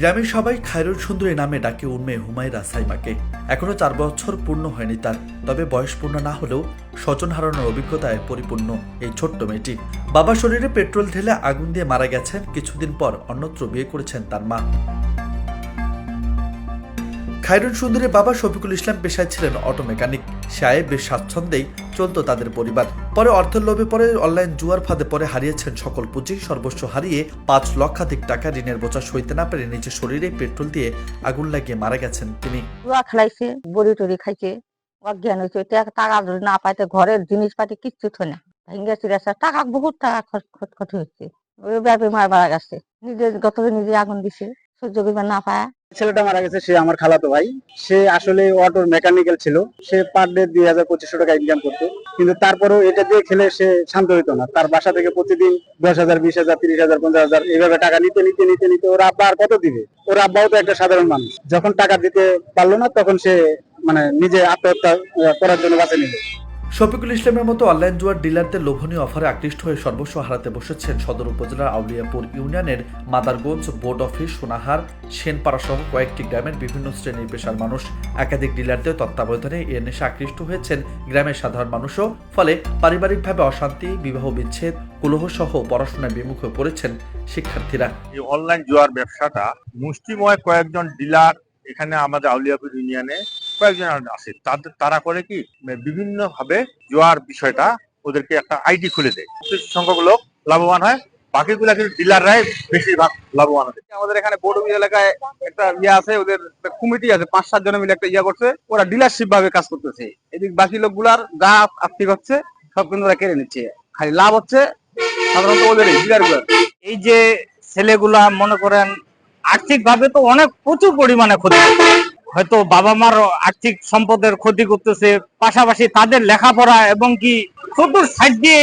গ্রামের সবাই খায়রুল সুন্দরী নামে ডাকে উন্মেয় হুমায়রা সাইমাকে। এখনো 4 বছর পূর্ণ হয়নি তার, তবে বয়স পূর্ণ না হলেও স্বজন হারানোর অভিজ্ঞতায় পরিপূর্ণ এই ছোট্ট মেয়েটি। বাবা শরীরে পেট্রোল ঢেলে আগুন দিয়ে মারা গেছেন, কিছুদিন পর অন্যত্র বিয়ে করেছেন তার মা। খায়রুল সুন্দরীর বাবা শফিকুল ইসলাম পেশায় ছিলেন অটো মেকানিক। সে আয়ে বেশ স্বাচ্ছন্দ্যেই চলত তাদের পরিবার। পরে অর্থের লোভে পরে অনলাইন জুয়ার ফাঁদে পরে হারিয়েছেন সকল পুঁজি, সর্বস্ব হারিয়ে 5 লক্ষাধিক টাকা ঋণের বোঝা সইতে না পেরে নিজের শরীরে পেট্রোল দিয়ে আগুন লাগিয়ে মারা গেছেন তিনি। জুয়া খেলাইছে, বড়ি টড়ি খাইছে, অজ্ঞান হয়েছে, টাকা যদি না পাইতে ঘরের জিনিসপাতি কিচ্ছু থই না, ভেঙ্গে চিড়েছে, টাকা বহুত টাকা ক্ষতি হচ্ছে। ওই ব্যাপী মারা গেছে, নিজে গত নিজে আগুন দিছে, সহ্য করবে না পায়। ছেলেটা মারা গেছে, সে আমার খালাতো ভাই। সে আসলে অটোর মেকানিক্যাল ছিল। সে পার ডে 2000-2500 টাকা ইনকাম করতো, কিন্তু তারপরেও এটা দিয়ে খেলে সে শান্ত হইতো না। তার বাসা থেকে প্রতিদিন 10,000, 20,000, 30,000, 50,000 এইভাবে টাকা নিতে নিতে নিতে নিতে ওর আব্বা আর কত দিবে? ওর আব্বাও তো একটা সাধারণ মানুষ। যখন টাকা দিতে পারলো না, তখন সে নিজে আত্মহত্যা করার জন্য বাঁচে নিল। শফিকুল ইসলামের মতো অনলাইন জুয়ার ডিলারদের লোভনীয় অফারে আকৃষ্ট হয়ে সর্বস্ব হারাতে বসেছেন সদর উপজেলার আউলিয়াপুর ইউনিয়নের মাদারগঞ্জ, বোর্ড অফিস, সোনাহার, সেনপাড়া সহ কয়েকটি গ্রামের বিভিন্ন শ্রেণীর পেশার মানুষ। একাধিক ডিলারদের তত্ত্বাবধানে এ নেশা আকৃষ্ট হয়েছেন গ্রামের সাধারণ মানুষও। ফলে পারিবারিকভাবে অশান্তি, বিবাহ বিচ্ছেদ, কলহ সহ পড়াশোনায় বিমুখ হয়ে পড়েছেন শিক্ষার্থীরা। এই অনলাইন জুয়ার ব্যবসাটা মুষ্টিময় কয়েকজন ডিলার এখানে আমাদের আউলিয়াপুর ইউনিয়নে কয়েকজন আছে। তারা করে কি, বিভিন্ন ভাবে জুয়ার বিষয়টা ওদেরকে একটা আইডি খুলে দেয়। কিছু সংখ্যক লোক লাভবান হয়, বাকিগুলা কিন্তু ডিলাররাই বেশিরভাগ লাভবান হয়। আমাদের এখানে বোর্ড এলাকায় একটা আছে, ওদের কমিটি আছে, 5-7 জন মিলে একটা করছে। ওরা ডিলারশিপ ভাবে কাজ করতেছে। এদিক বাকি লোকগুলার যা আর্থিক হচ্ছে সব কিন্তু ওরা কেড়ে নিচ্ছে। খালি লাভ হচ্ছে সাধারণত ওদের ডিলারগুলার। এই যে ছেলেগুলা মনে করেন আর্থিক ভাবে তো অনেক প্রচুর পরিমাণে ক্ষতি, হয়তো বাবা মার আর্থিক সম্পদের ক্ষতি করতেছে, পাশাপাশি তাদের লেখাপড়া এবং কি চতুর সাইড দিয়ে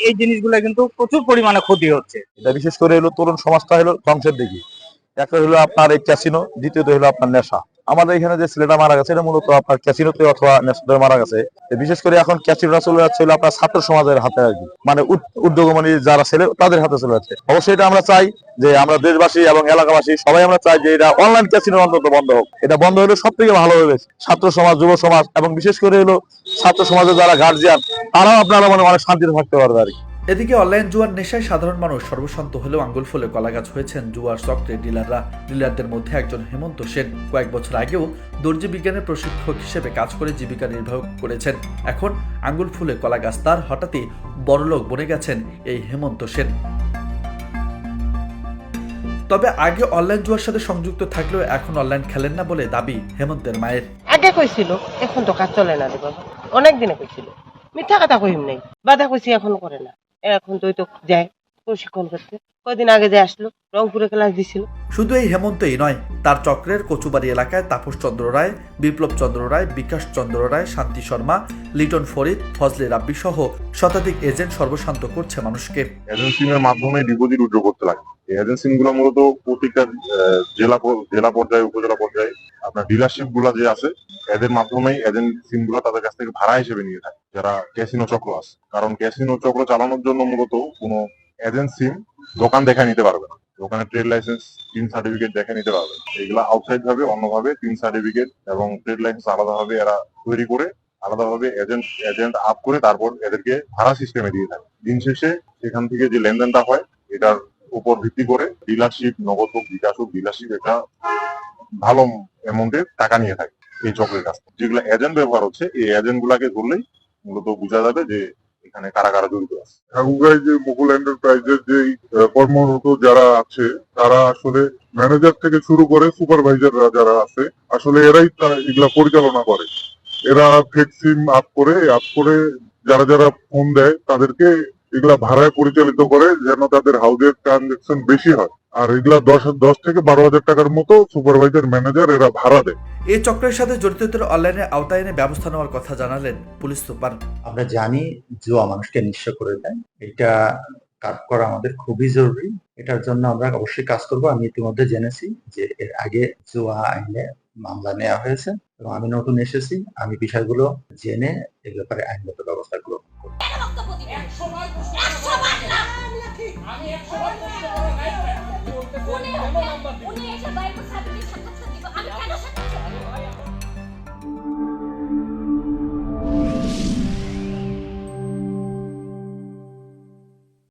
এই জিনিসগুলো কিন্তু প্রচুর পরিমাণে ক্ষতি হচ্ছে। এটা বিশেষ করে হলো তরুণ সমাজটা হলো ধ্বংসের দিকে। একটা হলো আপনার এই ক্যাসিনো, দ্বিতীয়ত হলো আপনার নেশা। আমাদের এখানে যে ছেলেটা মারা গেছে এটা মূলত আপনার ক্যাসিনোতে অথবা নেশাতে মারা গেছে। বিশেষ করে এখন ক্যাসিনোটা চলে যাচ্ছে হলো আপনার ছাত্র সমাজের হাতে আর কি, উদ্যোগমনী যারা ছেলে তাদের হাতে চলে যাচ্ছে। অবশ্যই এটা আমরা চাই যে আমরা দেশবাসী এবং এলাকাবাসী সবাই আমরা চাই যে এটা অনলাইন ক্যাসিনো অন্তত বন্ধ হোক। এটা বন্ধ হলে সব থেকে ভালো হবে ছাত্র সমাজ, যুব সমাজ এবং বিশেষ করে হলো ছাত্র সমাজের যারা গার্জিয়ান, তারাও আপনারা অনেক শান্তিতে থাকতে পারবে আর কি। এদিকে অনলাইন জুয়ার নেশায় সাধারণ মানুষ সর্বশান্ত হলেও আঙ্গুল ফুলে কলাগাছ হয়েছেন জুয়ার চক্রের ডিলাররা। ডিলারদের মধ্যে একজন হেমন্ত সেন কয়েক বছর আগেও দর্জি বিজ্ঞানের প্রশিক্ষক হিসেবে কাজ করে জীবিকা নির্বাহ করেছেন। এখন আঙ্গুল ফুলে কলাগাছ তার, হঠাৎই বড়লোক বনে গেছেন এই হেমন্ত সেন। তবে আগে অনলাইন জুয়ার সাথে সংযুক্ত থাকলেও এখন অনলাইন খেলেন না বলে দাবি হেমন্তের মায়ের। আগে কইছিল, এখন তো কাজ চলে না রে বাবা। অনেক দিনে কইছিল, মিথ্যা কথা কইম নাই, বাধা কইছি এখন করে না। এখন তো যায় প্রশিক্ষণ করতে, কয়দিন আগে যে আসলো, রংপুরে ক্লাস দিছিল। শুধু এই হেমন্তই নয়, তার চক্রের কচুবাড়ি এলাকায় তাপস চন্দ্র রায়, বিপ্লব চন্দ্র রায়, বিকাশ চন্দ্র রায়, শান্তি শর্মা, লিটন ফরিদ, ফজলে রাব্বি সহ শতাধিক এজেন্ট সর্বশান্ত করছে মানুষকে। এজেন্সির মাধ্যমে ডিপোজিট উইথড্র করতে লাগে। এই এজেন্সি গুলো মূলত প্রত্যেকটা জেলা পর্যায়ে, উপজেলা পর্যায়ে আপনার ডিলারশিপ গুলা যে আছে, এদের মাধ্যমেই এজেন্সি গুলো তাদের কাছ থেকে ভাড়া হিসেবে নিয়ে থাকে যারা ক্যাসিনো চক্র আছে। কারণ ক্যাসিনো চক্র চালানোর জন্য মূলত কোনো এজেন্সি দোকান দেখা নিতে পারবে না, দোকানের ট্রেড লাইসেন্স, টিন সার্টিফিকেট দেখে নিতে পারবে। এগুলা আউটসাইড ভাবে অন্যভাবে টিন সার্টিফিকেট এবং ট্রেড লাইসেন্স আলাদাভাবে এরা তৈরি করে আলাদাভাবে এজেন্ট আপ করে তারপর এদেরকে ভাড়া সিস্টেমে দিয়ে থাকে। দিন শেষে সেখান থেকে যে লেনদেনটা হয় এটার উপর ভিত্তি করে ডিলারশিপ, নগদ হোক, বিকাশ হোক, ডিলারশিপ একটা ভালো অ্যামাউন্টের টাকা নিয়ে থাকে এই চক্রের কাছ থেকে। যেগুলো এজেন্ট ব্যবহার হচ্ছে, এই এজেন্ট গুলাকে ধরলেই মূলত বোঝা যাবে যে এখানে কারা কারা জড়িত আছে। ঠাকুরগাঁও যে মুকুল এন্টারপ্রাইজের যে কর্মরত যারা আছে, তারা আসলে ম্যানেজার থেকে শুরু করে সুপারভাইজাররা যারা আছে, আসলে এরাই এগুলা পরিচালনা করে। এরা ফেক সিম আপ করে যারা যারা ফোন দেয় তাদেরকে এগুলা ভাড়ায় পরিচালিত করে যেন তাদের হাউজের ট্রানজাকশন বেশি হয়। আর এগুলা 10 থেকে 12,000 টাকার মতো সুপারভাইজার, ম্যানেজার এরা ভাড়া দেয়। এই চক্রের সাথে জড়িতদের অনলাইনে আওতায় এনে ব্যবস্থা নেওয়ার কথা জানালেন পুলিশ সুপার। আমরা জানি জুয়া মানুষকে নিঃস্ব করে দেয়, এটা কাট করা আমাদের খুবই জরুরি। এটার জন্য আমরা অবশ্যই কাজ করব। আমি ইতিমধ্যে জেনেছি যে এর আগে জুয়া আইনে মামলা নেওয়া হয়েছে এবং আমি নতুন এসেছি, আমি বিষয়গুলো জেনে এ ব্যাপারে আইনগত ব্যবস্থা গ্রহণ করব।